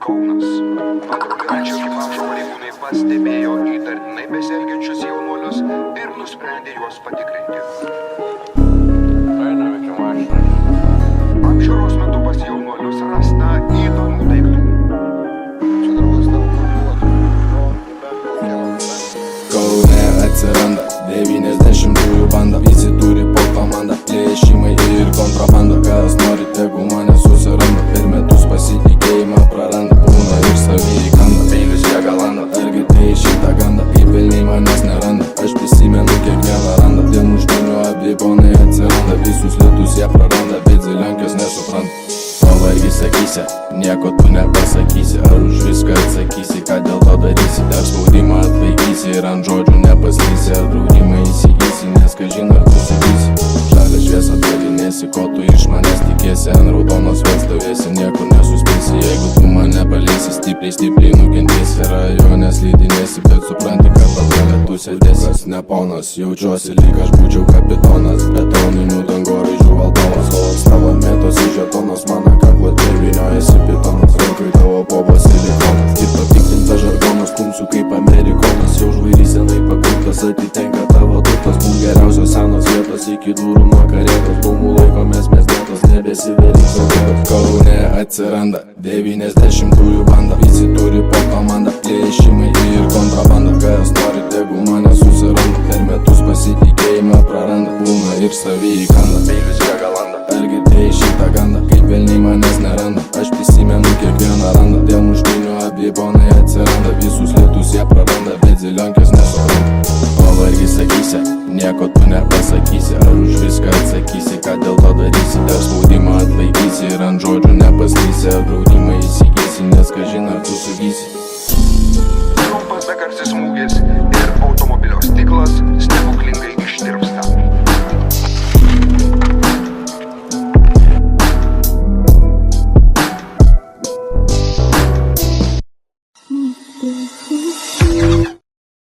Kaunas. Patruliuojančio ekipažo pareigūnai pastebėjo įtartinai besielgiančius jaunuolius ir nusprendė juos patikrinti. Apžiūros metu pas jaunuolius rasta įdomių daiktų. Kaune atsiranda 90-ųjų banda, visi turi po komandą, plėšimai ir kontrabanda. Kas nori, tegu mane susiranda, per metus pasitikėjimą praranda, būna ir savį įkanda, peilius jie galanda, argi tai šitą gandą, kaip velniai manęs neranda, aš prisimenu kiekvieną randą, dėl muštinių abi ponai atsiranda, visus lietus jie praranda, bet zilenkės nesupranta. Pavargis sakysi, nieko tu nepasakysi, ar už viską atsakysi, ką dėl to darysi, dar spaudimą atlaikysi ir ant žodžių nepaslysi, ar draudimą įsigysi, nes kažin ar tu sugysi. Žalią šviesą dalinėsi, ko tu iš manęs tikėsi, ant raudonos vėl stovėsi, niekur nesuspėsi, jeigu tu mane paliesi, stipriai nukentėsi, rajone slidinėsi, bet supranti, kad pagalė tu sėdėsi. Kas ne ponas, jaučiuosi lyg aš būčiau kapitonas, betoninių dangoraižių valdovas, koks tavo mėtosi žetonas, mano kaklo dėvyniojasi pitonas, rankui tavo bobas silikonas, ir papiktinta žargonas, kumsiu kaip amerikonas, jau žvairį senai pakurtas, atitenka tavo turtas, būm geriausios senos vietos, iki durų nuo karėtos, būmų laikomės mes dėtos, nebesiveryk sovietos. Kaune atsiranda 90-ųjų banda, visi turi po komandą, plėšimai ir kontrabanda. Kas nori, tegu mane susiranda, per metus pasitikėjimą praranda, būna ir savį įkanda, peilius jie galanda, argi tai šitą gandą, kaip velniai manęs neranda, aš prisimenu kiekvieną randą, dėl muštinių abi ponai atsiranda, visus lietus jie praranda, bet zilenkės nesupranta. Pavargis sakysi, nieko tu nepasakysi, ar už viską atsakysi, ką dėl to darysi, dar spaudimą atlaikysi ir ant žodžių nepaslysi, ar draudimą įsigysi, nes kažin ar tu sugysi.